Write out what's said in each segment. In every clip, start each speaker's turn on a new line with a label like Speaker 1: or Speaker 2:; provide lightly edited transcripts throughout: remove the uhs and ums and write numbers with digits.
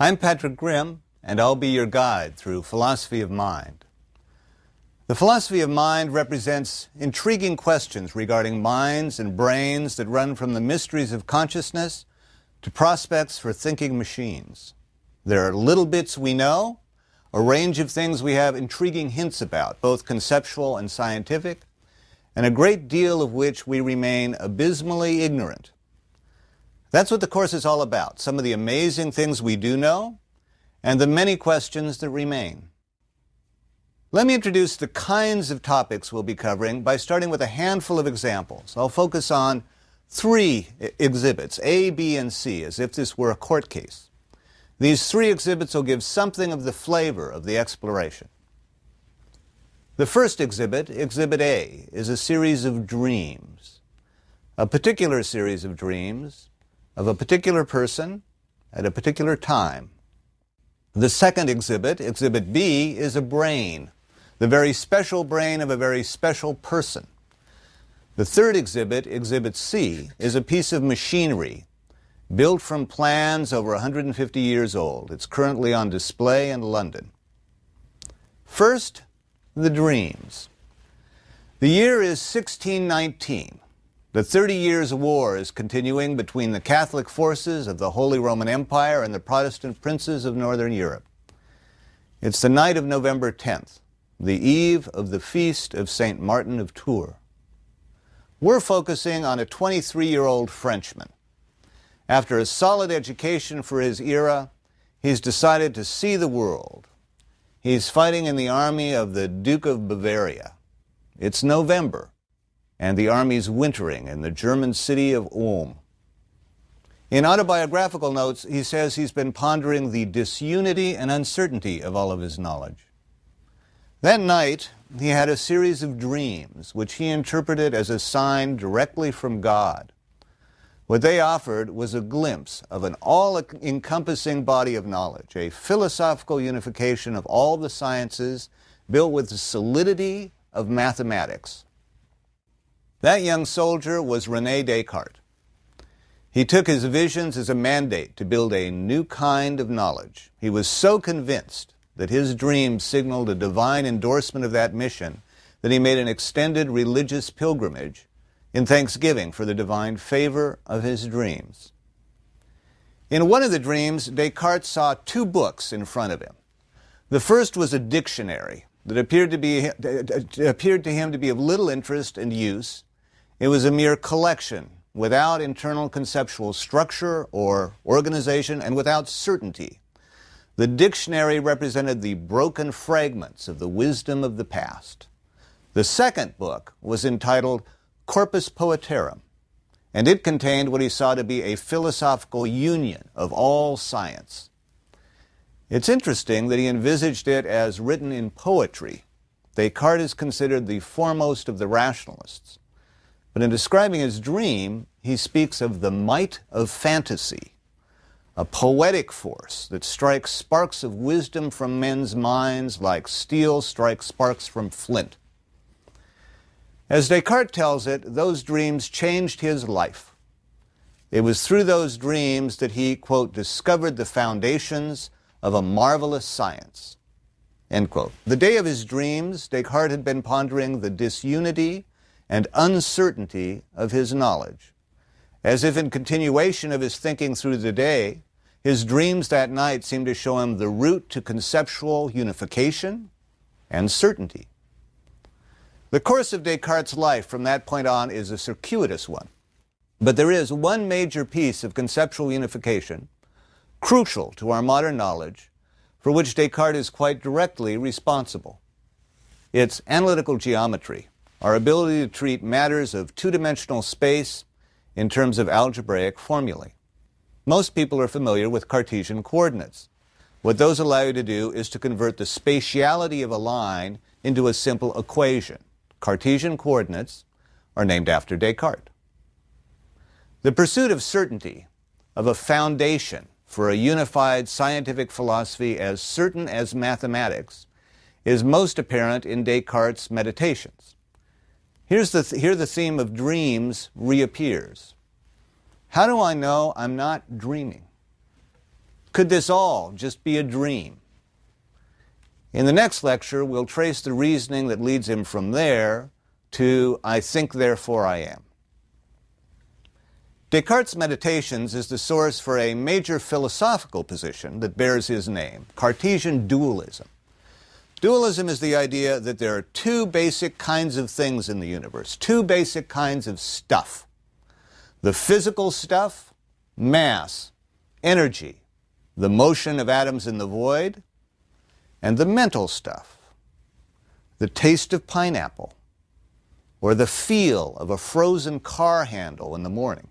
Speaker 1: I'm Patrick Grimm, and I'll be your guide through philosophy of mind. The philosophy of mind represents intriguing questions regarding minds and brains that run from the mysteries of consciousness to prospects for thinking machines. There are little bits we know, a range of things we have intriguing hints about, both conceptual and scientific, and a great deal of which we remain abysmally ignorant. That's what the course is all about, some of the amazing things we do know, and the many questions that remain. Let me introduce the kinds of topics we'll be covering by starting with a handful of examples. I'll focus on 3 exhibits, A, B, and C, as if this were a court case. These 3 exhibits will give something of the flavor of the exploration. The first exhibit, Exhibit A, is a series of dreams, a particular series of dreams of a particular person at a particular time. The second exhibit, Exhibit B, is a brain, the very special brain of a very special person. The third exhibit, Exhibit C, is a piece of machinery built from plans over 150 years old. It's currently on display in London. First, the dreams. The year is 1619. The 30 Years' War is continuing between the Catholic forces of the Holy Roman Empire and the Protestant princes of Northern Europe. It's the night of November 10th, the eve of the feast of St. Martin of Tours. We're focusing on a 23-year-old Frenchman. After a solid education for his era, he's decided to see the world. He's fighting in the army of the Duke of Bavaria. It's November, and the army's wintering in the German city of Ulm. In autobiographical notes, he says he's been pondering the disunity and uncertainty of all of his knowledge. That night, he had a series of dreams, which he interpreted as a sign directly from God. What they offered was a glimpse of an all-encompassing body of knowledge, a philosophical unification of all the sciences built with the solidity of mathematics. That young soldier was René Descartes. He took his visions as a mandate to build a new kind of knowledge. He was so convinced that his dreams signaled a divine endorsement of that mission that he made an extended religious pilgrimage in thanksgiving for the divine favor of his dreams. In one of the dreams, Descartes saw 2 books in front of him. The first was a dictionary that appeared to him to be of little interest and use. It was a mere collection, without internal conceptual structure or organization, and without certainty. The dictionary represented the broken fragments of the wisdom of the past. The second book was entitled Corpus Poetarum, and it contained what he saw to be a philosophical union of all science. It's interesting that he envisaged it as written in poetry. Descartes is considered the foremost of the rationalists. But in describing his dream, he speaks of the might of fantasy, a poetic force that strikes sparks of wisdom from men's minds like steel strikes sparks from flint. As Descartes tells it, those dreams changed his life. It was through those dreams that he, quote, discovered the foundations of a marvelous science, end quote. The day of his dreams, Descartes had been pondering the disunity and uncertainty of his knowledge. As if in continuation of his thinking through the day, his dreams that night seemed to show him the route to conceptual unification and certainty. The course of Descartes' life from that point on is a circuitous one. But there is one major piece of conceptual unification, crucial to our modern knowledge, for which Descartes is quite directly responsible. It's analytical geometry, our ability to treat matters of 2-dimensional space in terms of algebraic formulae. Most people are familiar with Cartesian coordinates. What those allow you to do is to convert the spatiality of a line into a simple equation. Cartesian coordinates are named after Descartes. The pursuit of certainty, of a foundation for a unified scientific philosophy as certain as mathematics, is most apparent in Descartes' meditations. Here the theme of dreams reappears. How do I know I'm not dreaming? Could this all just be a dream? In the next lecture, we'll trace the reasoning that leads him from there to I think, therefore I am. Descartes' Meditations is the source for a major philosophical position that bears his name, Cartesian dualism. Dualism is the idea that there are two basic kinds of things in the universe, two basic kinds of stuff. The physical stuff, mass, energy, the motion of atoms in the void, and the mental stuff, the taste of pineapple, or the feel of a frozen car handle in the morning.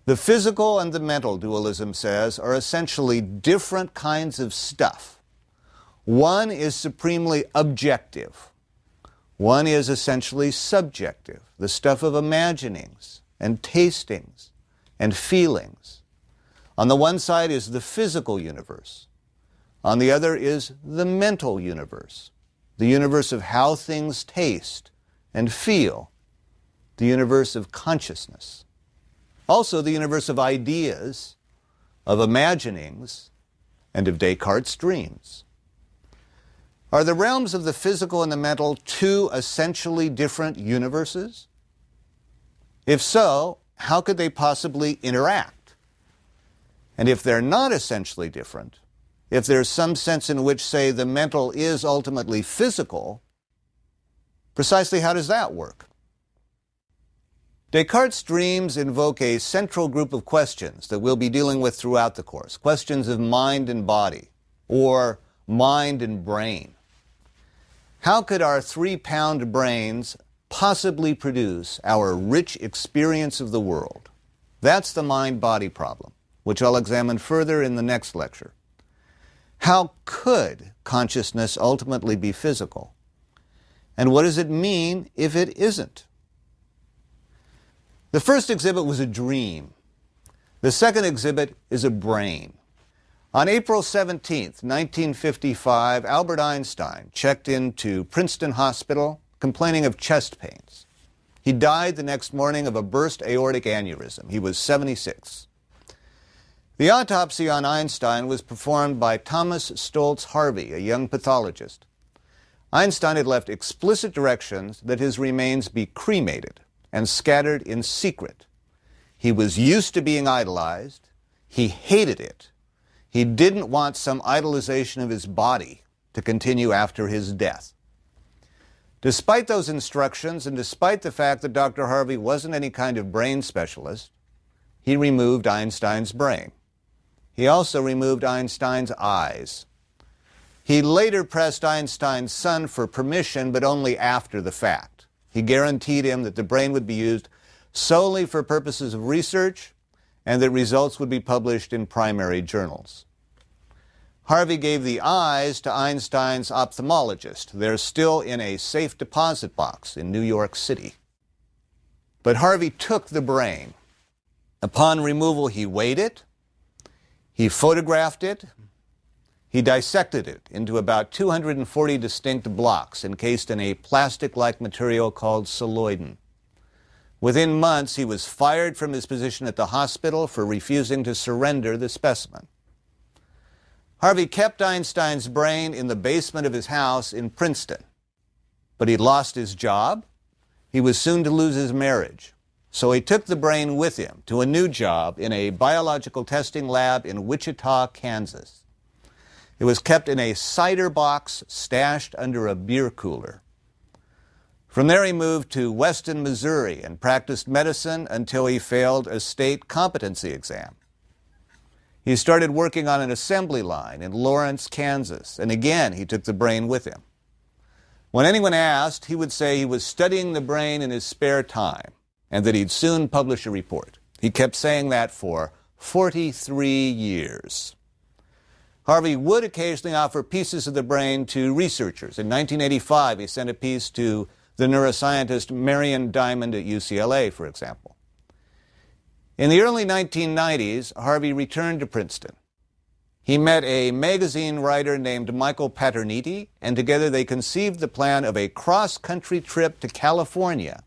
Speaker 1: The physical and the mental, dualism says, are essentially different kinds of stuff. One is supremely objective. One is essentially subjective, the stuff of imaginings and tastings and feelings. On the one side is the physical universe. On the other is the mental universe, the universe of how things taste and feel, the universe of consciousness. Also the universe of ideas, of imaginings, and of Descartes' dreams. Are the realms of the physical and the mental two essentially different universes? If so, how could they possibly interact? And if they're not essentially different, if there's some sense in which, say, the mental is ultimately physical, precisely how does that work? Descartes' dreams invoke a central group of questions that we'll be dealing with throughout the course, questions of mind and body, or mind and brain. How could our 3-pound brains possibly produce our rich experience of the world? That's the mind-body problem, which I'll examine further in the next lecture. How could consciousness ultimately be physical? And what does it mean if it isn't? The first exhibit was a dream. The second exhibit is a brain. On April 17th, 1955, Albert Einstein checked into Princeton Hospital complaining of chest pains. He died the next morning of a burst aortic aneurysm. He was 76. The autopsy on Einstein was performed by Thomas Stoltz Harvey, a young pathologist. Einstein had left explicit directions that his remains be cremated and scattered in secret. He was used to being idolized. He hated it. He didn't want some idolization of his body to continue after his death. Despite those instructions, and despite the fact that Dr. Harvey wasn't any kind of brain specialist, he removed Einstein's brain. He also removed Einstein's eyes. He later pressed Einstein's son for permission, but only after the fact. He guaranteed him that the brain would be used solely for purposes of research and that results would be published in primary journals. Harvey gave the eyes to Einstein's ophthalmologist. They're still in a safe deposit box in New York City. But Harvey took the brain. Upon removal, he weighed it, he photographed it, he dissected it into about 240 distinct blocks encased in a plastic-like material called celluloid. Within months, he was fired from his position at the hospital for refusing to surrender the specimen. Harvey kept Einstein's brain in the basement of his house in Princeton, but he lost his job. He was soon to lose his marriage. So he took the brain with him to a new job in a biological testing lab in Wichita, Kansas. It was kept in a cider box stashed under a beer cooler. From there he moved to Weston, Missouri and practiced medicine until he failed a state competency exam. He started working on an assembly line in Lawrence, Kansas, and again he took the brain with him. When anyone asked, he would say he was studying the brain in his spare time and that he'd soon publish a report. He kept saying that for 43 years. Harvey would occasionally offer pieces of the brain to researchers. In 1985, he sent a piece to the neuroscientist Marian Diamond at UCLA, for example. In the early 1990s, Harvey returned to Princeton. He met a magazine writer named Michael Paterniti, and together they conceived the plan of a cross-country trip to California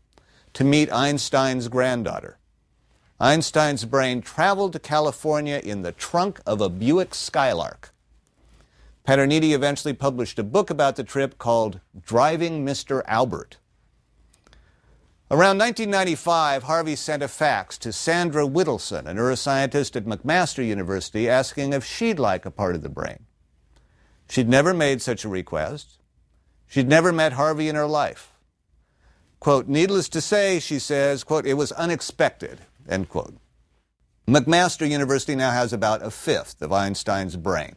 Speaker 1: to meet Einstein's granddaughter. Einstein's brain traveled to California in the trunk of a Buick Skylark. Paterniti eventually published a book about the trip called Driving Mr. Albert. Around 1995, Harvey sent a fax to Sandra Witelson, a neuroscientist at McMaster University, asking if she'd like a part of the brain. She'd never made such a request. She'd never met Harvey in her life. Quote, needless to say, she says, quote, it was unexpected, end quote. McMaster University now has about a fifth of Einstein's brain.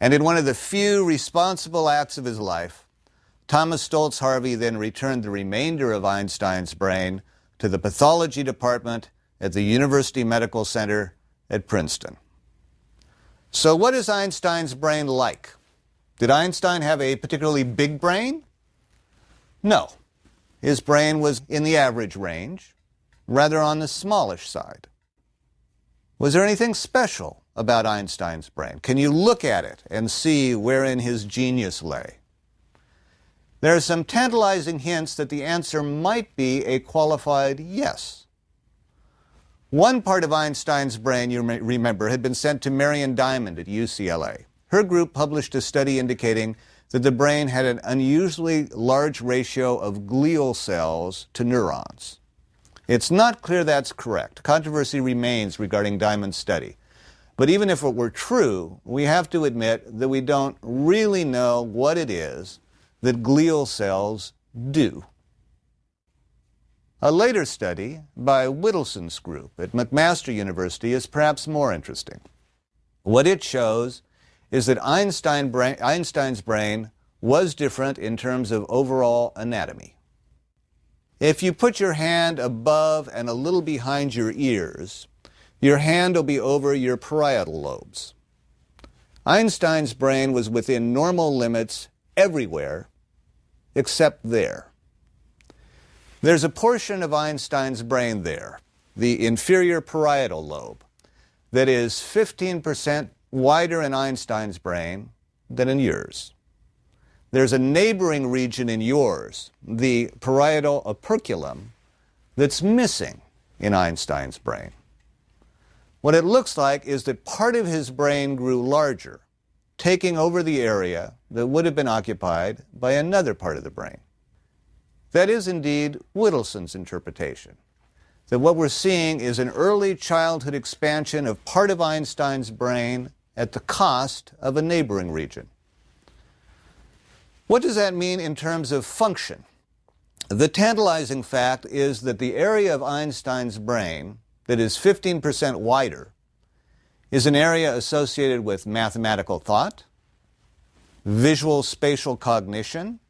Speaker 1: And in one of the few responsible acts of his life, Thomas Stoltz Harvey then returned the remainder of Einstein's brain to the pathology department at the University Medical Center at Princeton. So what is Einstein's brain like? Did Einstein have a particularly big brain? No. His brain was in the average range, rather on the smallish side. Was there anything special about Einstein's brain? Can you look at it and see wherein his genius lay? There are some tantalizing hints that the answer might be a qualified yes. One part of Einstein's brain, you may remember, had been sent to Marian Diamond at UCLA. Her group published a study indicating that the brain had an unusually large ratio of glial cells to neurons. It's not clear that's correct. Controversy remains regarding Diamond's study. But even if it were true, we have to admit that we don't really know what it is that glial cells do. A later study by Witelson's group at McMaster University is perhaps more interesting. What it shows is that Einstein's brain was different in terms of overall anatomy. If you put your hand above and a little behind your ears, your hand will be over your parietal lobes. Einstein's brain was within normal limits everywhere except there. There's a portion of Einstein's brain there, the inferior parietal lobe, that is 15% wider in Einstein's brain than in yours. There's a neighboring region in yours, the parietal operculum, that's missing in Einstein's brain. What it looks like is that part of his brain grew larger, taking over the area that would have been occupied by another part of the brain. That is indeed Witelson's interpretation, that what we're seeing is an early childhood expansion of part of Einstein's brain at the cost of a neighboring region. What does that mean in terms of function? The tantalizing fact is that the area of Einstein's brain that is 15% wider is an area associated with mathematical thought, visual-spatial cognition,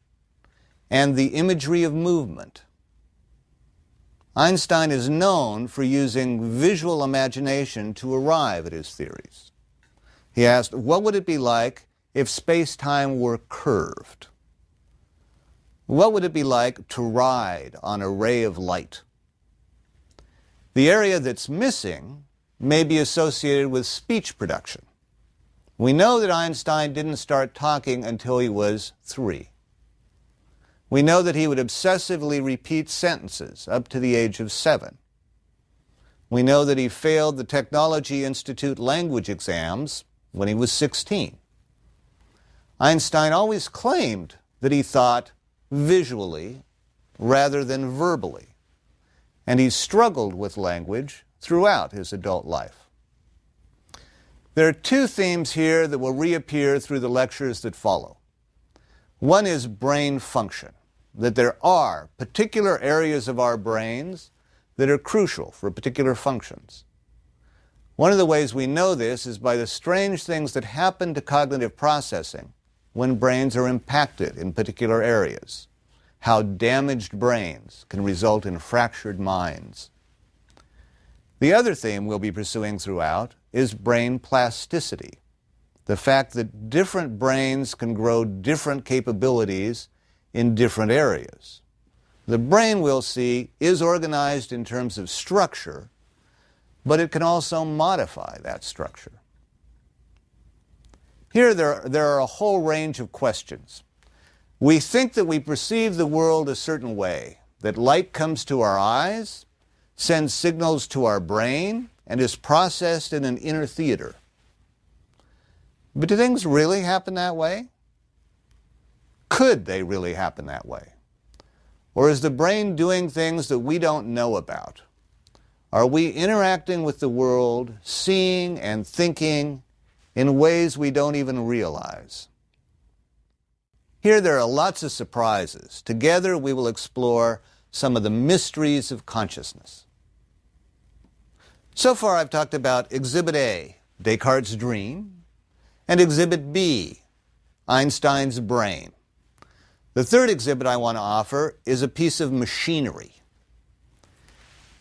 Speaker 1: and the imagery of movement. Einstein is known for using visual imagination to arrive at his theories. He asked, what would it be like if space-time were curved? What would it be like to ride on a ray of light? The area that's missing may be associated with speech production. We know that Einstein didn't start talking until he was 3. We know that he would obsessively repeat sentences up to the age of 7. We know that he failed the Technology Institute language exams when he was 16. Einstein always claimed that he thought visually rather than verbally, and he struggled with language throughout his adult life. There are 2 themes here that will reappear through the lectures that follow. One is brain function, that there are particular areas of our brains that are crucial for particular functions. One of the ways we know this is by the strange things that happen to cognitive processing when brains are impacted in particular areas, how damaged brains can result in fractured minds. The other theme we'll be pursuing throughout is brain plasticity, the fact that different brains can grow different capabilities in different areas. The brain, we'll see, is organized in terms of structure, but it can also modify that structure. Here there are a whole range of questions. We think that we perceive the world a certain way, that light comes to our eyes, sends signals to our brain and is processed in an inner theater. But do things really happen that way? Could they really happen that way? Or is the brain doing things that we don't know about? Are we interacting with the world, seeing and thinking in ways we don't even realize? Here there are lots of surprises. Together we will explore some of the mysteries of consciousness. So far I've talked about Exhibit A, Descartes' dream, and Exhibit B, Einstein's brain. The third exhibit I want to offer is a piece of machinery.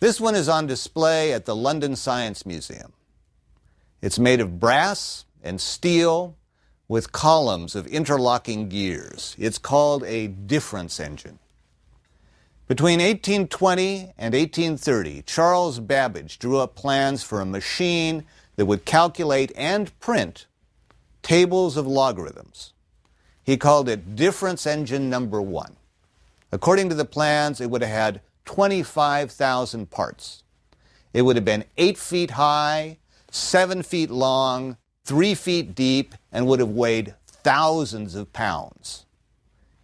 Speaker 1: This one is on display at the London Science Museum. It's made of brass and steel with columns of interlocking gears. It's called a difference engine. Between 1820 and 1830, Charles Babbage drew up plans for a machine that would calculate and print tables of logarithms. He called it difference engine number 1. According to the plans, it would have had 25,000 parts. It would have been 8 feet high, 7 feet long, 3 feet deep, and would have weighed thousands of pounds.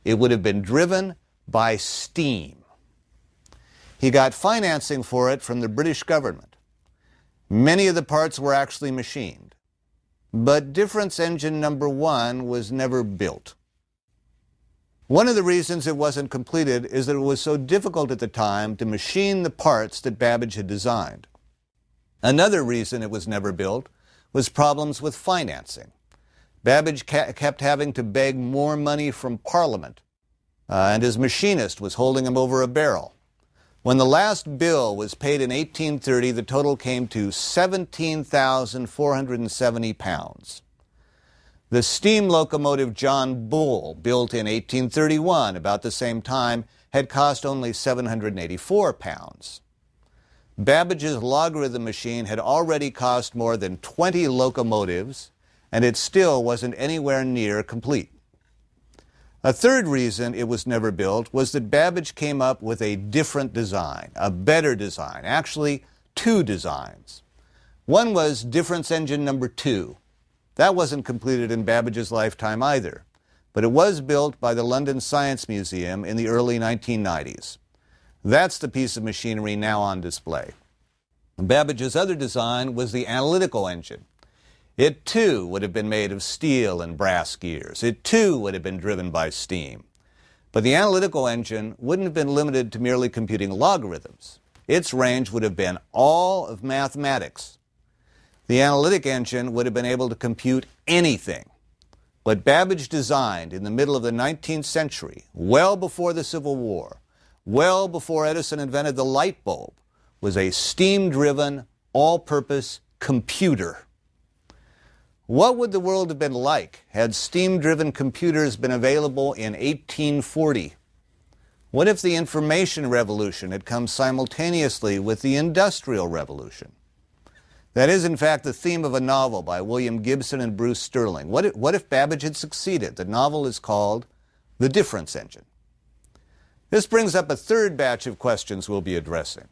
Speaker 1: It would have been driven by steam. He got financing for it from the British government. Many of the parts were actually machined. But difference engine number 1 was never built. One of the reasons it wasn't completed is that it was so difficult at the time to machine the parts that Babbage had designed. Another reason it was never built was problems with financing. Babbage kept having to beg more money from Parliament, and his machinist was holding him over a barrel. When the last bill was paid in 1830, the total came to 17,470 pounds. The steam locomotive John Bull, built in 1831, about the same time, had cost only 784 pounds. Babbage's logarithm machine had already cost more than 20 locomotives, and it still wasn't anywhere near complete. A third reason it was never built was that Babbage came up with a different design, a better design, actually 2 designs. One was difference engine number 2. That wasn't completed in Babbage's lifetime either, but it was built by the London Science Museum in the early 1990s. That's the piece of machinery now on display. Babbage's other design was the Analytical Engine. It too would have been made of steel and brass gears. It too would have been driven by steam. But the Analytical Engine wouldn't have been limited to merely computing logarithms. Its range would have been all of mathematics. The Analytic Engine would have been able to compute anything. What Babbage designed in the middle of the 19th century, well before the Civil War, well before Edison invented the light bulb, was a steam-driven, all-purpose computer. What would the world have been like had steam-driven computers been available in 1840? What if the information revolution had come simultaneously with the Industrial Revolution? That is, in fact, the theme of a novel by William Gibson and Bruce Sterling. What if Babbage had succeeded? The novel is called The Difference Engine. This brings up a third batch of questions we'll be addressing.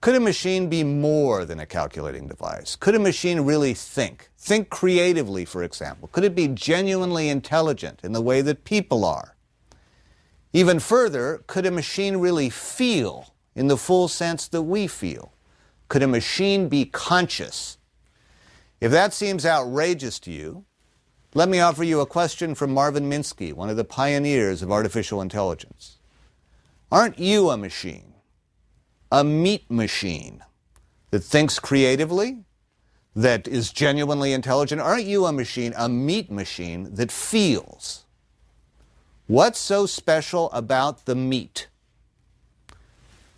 Speaker 1: Could a machine be more than a calculating device? Could a machine really think? Think creatively, for example. Could it be genuinely intelligent in the way that people are? Even further, could a machine really feel in the full sense that we feel? Could a machine be conscious? If that seems outrageous to you, let me offer you a question from Marvin Minsky, one of the pioneers of artificial intelligence. Aren't you a machine? A meat machine that thinks creatively, that is genuinely intelligent? Aren't you a machine, a meat machine that feels? What's so special about the meat?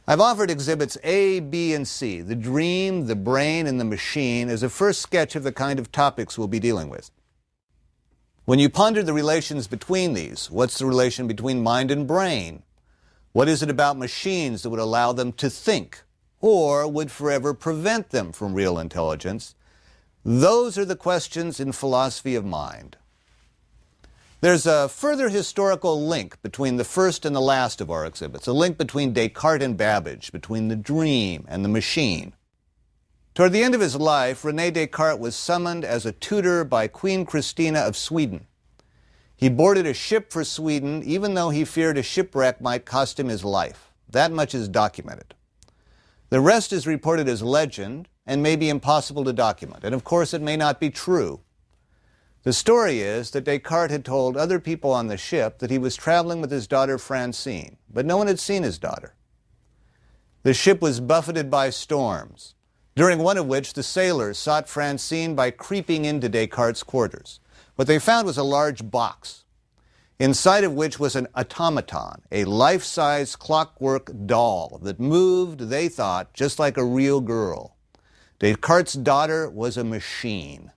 Speaker 1: I've offered exhibits A, B, and C, the dream, the brain, and the machine, as a first sketch of the kind of topics we'll be dealing with. When you ponder the relations between these, what's the relation between mind and brain? What is it about machines that would allow them to think, or would forever prevent them from real intelligence? Those are the questions in philosophy of mind. There's a further historical link between the first and the last of our exhibits, a link between Descartes and Babbage, between the dream and the machine. Toward the end of his life, René Descartes was summoned as a tutor by Queen Christina of Sweden. He boarded a ship for Sweden, even though he feared a shipwreck might cost him his life. That much is documented. The rest is reported as legend and may be impossible to document, and of course it may not be true. The story is that Descartes had told other people on the ship that he was traveling with his daughter Francine, but no one had seen his daughter. The ship was buffeted by storms, during one of which the sailors sought Francine by creeping into Descartes' quarters. What they found was a large box, inside of which was an automaton, a life-size clockwork doll that moved, they thought, just like a real girl. Descartes' daughter was a machine.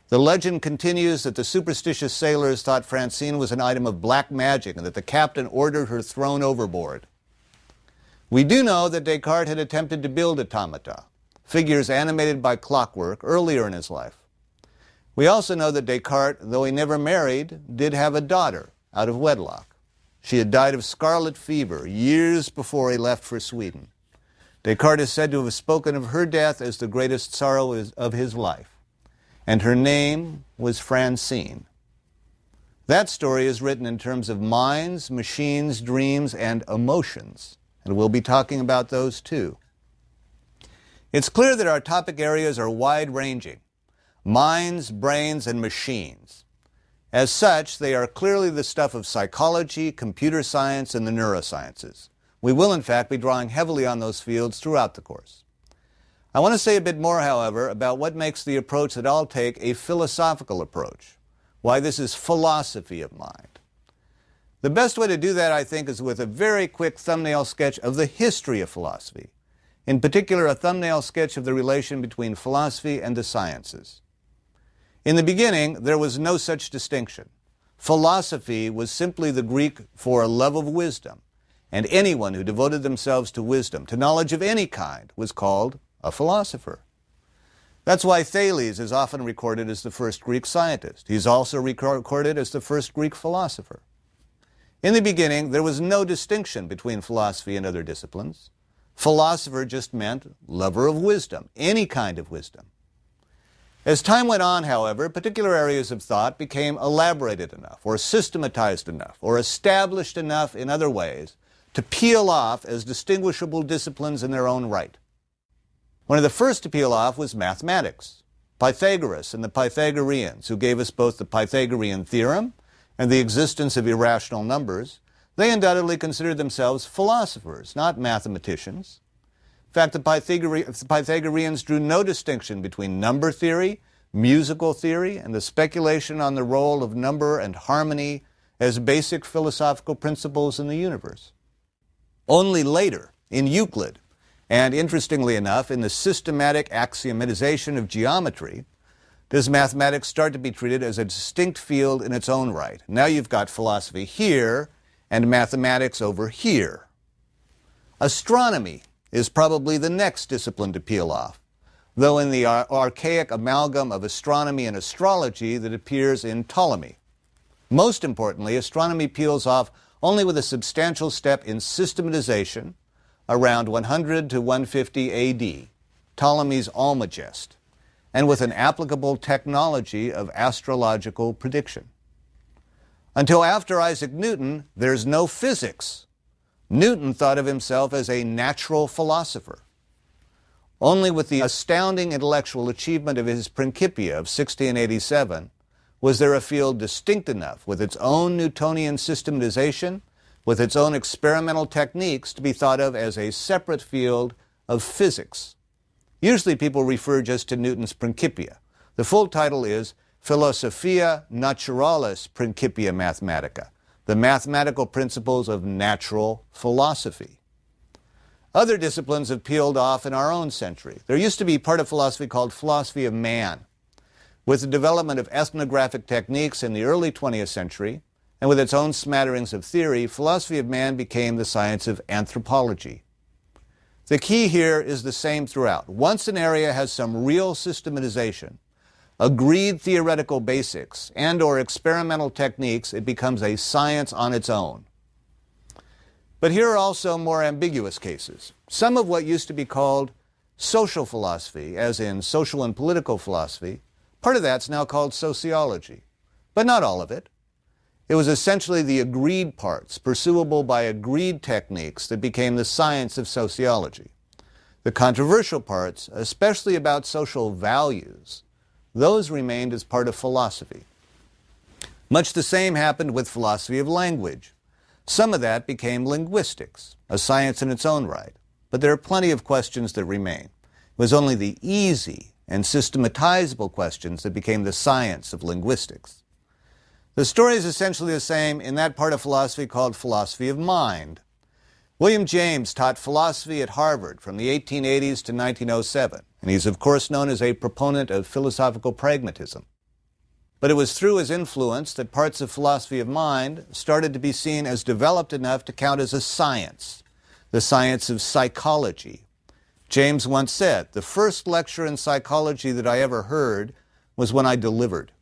Speaker 1: The legend continues that the superstitious sailors thought Francine was an item of black magic and that the captain ordered her thrown overboard. We do know that Descartes had attempted to build automata, figures animated by clockwork, earlier in his life. We also know that Descartes, though he never married, did have a daughter out of wedlock. She had died of scarlet fever years before he left for Sweden. Descartes is said to have spoken of her death as the greatest sorrow of his life, and her name was Francine. That story is written in terms of minds, machines, dreams, and emotions, and we'll be talking about those too. It's clear that our topic areas are wide-ranging: minds, brains, and machines. As such, they are clearly the stuff of psychology, computer science, and the neurosciences. We will, in fact, be drawing heavily on those fields throughout the course. I want to say a bit more, however, about what makes the approach that I'll take a philosophical approach, why this is philosophy of mind. The best way to do that, I think, is with a very quick thumbnail sketch of the history of philosophy, in particular a thumbnail sketch of the relation between philosophy and the sciences. In the beginning, there was no such distinction. Philosophy was simply the Greek for love of wisdom, and anyone who devoted themselves to wisdom, to knowledge of any kind, was called a philosopher. That's why Thales is often recorded as the first Greek scientist. He's also recorded as the first Greek philosopher. In the beginning, there was no distinction between philosophy and other disciplines. Philosopher just meant lover of wisdom, any kind of wisdom. As time went on, however, particular areas of thought became elaborated enough, or systematized enough, or established enough in other ways to peel off as distinguishable disciplines in their own right. One of the first to peel off was mathematics. Pythagoras and the Pythagoreans, who gave us both the Pythagorean theorem and the existence of irrational numbers, they undoubtedly considered themselves philosophers, not mathematicians. In fact, the Pythagoreans drew no distinction between number theory, musical theory, and the speculation on the role of number and harmony as basic philosophical principles in the universe. Only later, in Euclid, and interestingly enough, in the systematic axiomatization of geometry, does mathematics start to be treated as a distinct field in its own right. Now you've got philosophy here and mathematics over here. Astronomy is probably the next discipline to peel off, though in the archaic amalgam of astronomy and astrology that appears in Ptolemy. Most importantly, astronomy peels off only with a substantial step in systematization around 100 to 150 AD, Ptolemy's Almagest, and with an applicable technology of astrological prediction. Until after Isaac Newton, there's no physics. Newton thought of himself as a natural philosopher. Only with the astounding intellectual achievement of his Principia of 1687 was there a field distinct enough with its own Newtonian systematization, with its own experimental techniques, to be thought of as a separate field of physics. Usually people refer just to Newton's Principia. The full title is Philosophia Naturalis Principia Mathematica, the mathematical principles of natural philosophy. Other disciplines have peeled off in our own century. There used to be part of philosophy called philosophy of man. With the development of ethnographic techniques in the early 20th century, and with its own smatterings of theory, philosophy of man became the science of anthropology. The key here is the same throughout. Once an area has some real systematization, agreed theoretical basics and/or experimental techniques, it becomes a science on its own. But here are also more ambiguous cases. Some of what used to be called social philosophy, as in social and political philosophy, part of that's now called sociology, but not all of it. It was essentially the agreed parts, pursuable by agreed techniques, that became the science of sociology. The controversial parts, especially about social values, those remained as part of philosophy. Much the same happened with philosophy of language. Some of that became linguistics, a science in its own right, but there are plenty of questions that remain. It was only the easy and systematizable questions that became the science of linguistics. The story is essentially the same in that part of philosophy called philosophy of mind. William James taught philosophy at Harvard from the 1880s to 1907, and he's of course known as a proponent of philosophical pragmatism. But it was through his influence that parts of philosophy of mind started to be seen as developed enough to count as a science, the science of psychology. James once said, "The first lecture in psychology that I ever heard was when I delivered."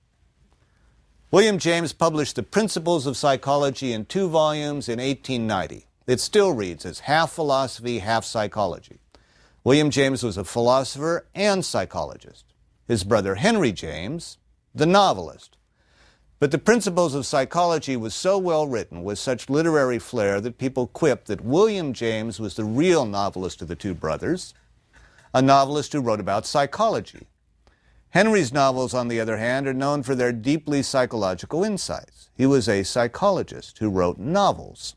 Speaker 1: William James published The Principles of Psychology in 2 volumes in 1890. It still reads as half philosophy, half psychology. William James was a philosopher and psychologist. His brother Henry James, the novelist. But The Principles of Psychology was so well written, with such literary flair, that people quipped that William James was the real novelist of the 2 brothers, a novelist who wrote about psychology. Henry's novels, on the other hand, are known for their deeply psychological insights. He was a psychologist who wrote novels.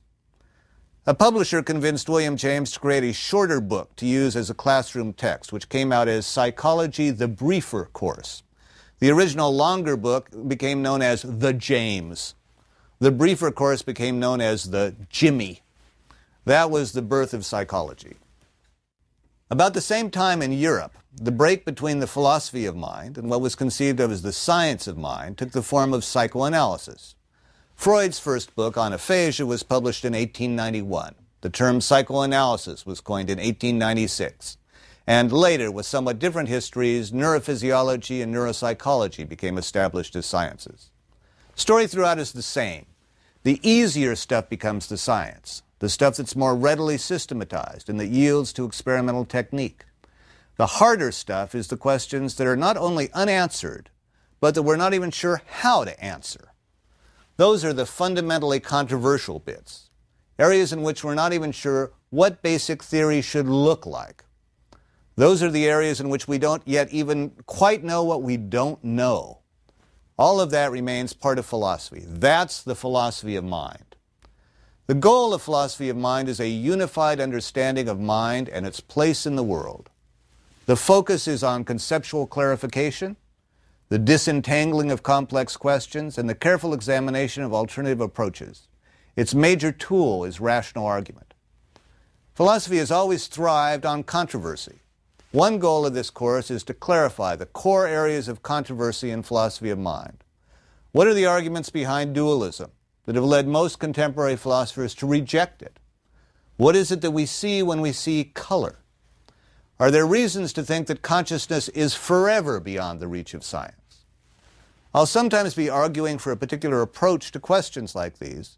Speaker 1: A publisher convinced William James to create a shorter book to use as a classroom text, which came out as Psychology, the Briefer Course. The original longer book became known as The James. The briefer course became known as the Jimmy. That was the birth of psychology. About the same time in Europe, the break between the philosophy of mind and what was conceived of as the science of mind took the form of psychoanalysis. Freud's first book on aphasia was published in 1891. The term psychoanalysis was coined in 1896. And later, with somewhat different histories, neurophysiology and neuropsychology became established as sciences. Story throughout is the same. The easier stuff becomes the science, the stuff that's more readily systematized and that yields to experimental technique. The harder stuff is the questions that are not only unanswered, but that we're not even sure how to answer. Those are the fundamentally controversial bits, areas in which we're not even sure what basic theory should look like. Those are the areas in which we don't yet even quite know what we don't know. All of that remains part of philosophy. That's the philosophy of mind. The goal of philosophy of mind is a unified understanding of mind and its place in the world. The focus is on conceptual clarification, the disentangling of complex questions, and the careful examination of alternative approaches. Its major tool is rational argument. Philosophy has always thrived on controversy. One goal of this course is to clarify the core areas of controversy in philosophy of mind. What are the arguments behind dualism that have led most contemporary philosophers to reject it? What is it that we see when we see color? Are there reasons to think that consciousness is forever beyond the reach of science? I'll sometimes be arguing for a particular approach to questions like these,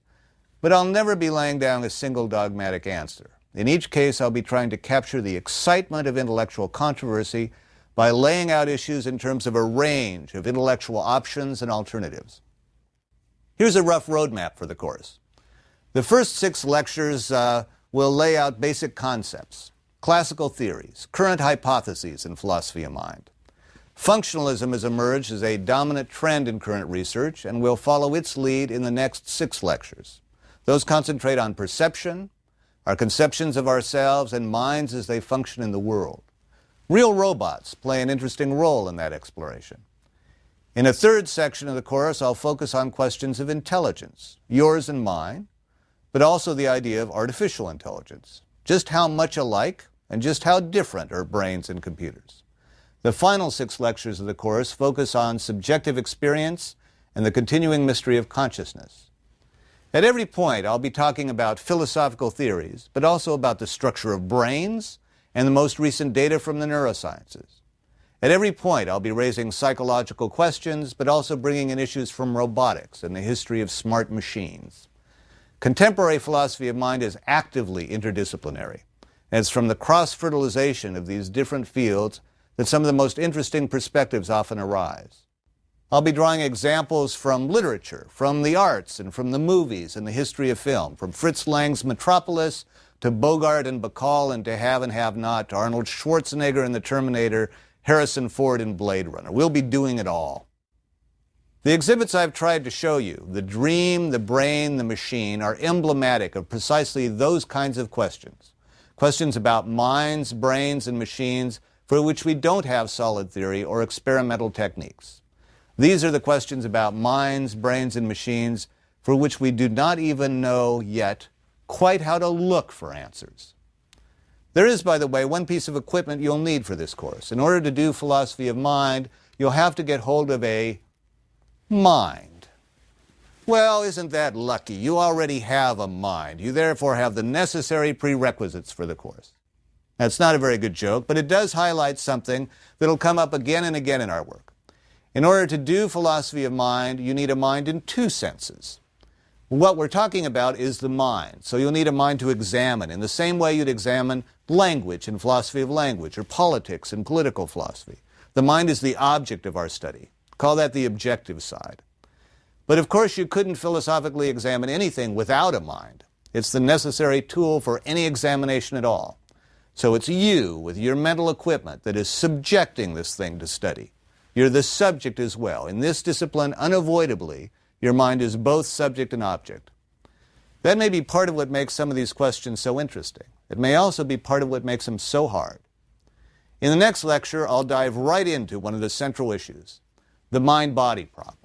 Speaker 1: but I'll never be laying down a single dogmatic answer. In each case, I'll be trying to capture the excitement of intellectual controversy by laying out issues in terms of a range of intellectual options and alternatives. Here's a rough roadmap for the course. The first 6 lectures will lay out basic concepts, classical theories, current hypotheses in philosophy of mind. Functionalism has emerged as a dominant trend in current research and will follow its lead in the next 6 lectures. Those concentrate on perception, our conceptions of ourselves, and minds as they function in the world. Real robots play an interesting role in that exploration. In a third section of the course, I'll focus on questions of intelligence, yours and mine, but also the idea of artificial intelligence. Just how much alike and just how different are brains and computers. The final 6 lectures of the course focus on subjective experience and the continuing mystery of consciousness. At every point, I'll be talking about philosophical theories, but also about the structure of brains and the most recent data from the neurosciences. At every point, I'll be raising psychological questions, but also bringing in issues from robotics and the history of smart machines. Contemporary philosophy of mind is actively interdisciplinary, and it's from the cross-fertilization of these different fields that some of the most interesting perspectives often arise. I'll be drawing examples from literature, from the arts, and from the movies and the history of film, from Fritz Lang's Metropolis to Bogart and Bacall and To Have and Have Not, to Arnold Schwarzenegger in The Terminator, Harrison Ford in Blade Runner. We'll be doing it all. The exhibits I've tried to show you, the dream, the brain, the machine, are emblematic of precisely those kinds of questions. Questions about minds, brains, and machines for which we don't have solid theory or experimental techniques. These are the questions about minds, brains, and machines for which we do not even know yet quite how to look for answers. There is, by the way, one piece of equipment you'll need for this course. In order to do philosophy of mind, you'll have to get hold of a mind. Well, isn't that lucky? You already have a mind. You therefore have the necessary prerequisites for the course. That's not a very good joke, but it does highlight something that'll come up again and again in our work. In order to do philosophy of mind, you need a mind in two senses. What we're talking about is the mind, so you'll need a mind to examine in the same way you'd examine language in philosophy of language or politics in political philosophy. The mind is the object of our study. Call that the objective side. But of course you couldn't philosophically examine anything without a mind. It's the necessary tool for any examination at all. So it's you, with your mental equipment, that is subjecting this thing to study. You're the subject as well. In this discipline, unavoidably, your mind is both subject and object. That may be part of what makes some of these questions so interesting. It may also be part of what makes them so hard. In the next lecture, I'll dive right into one of the central issues, the mind-body problem.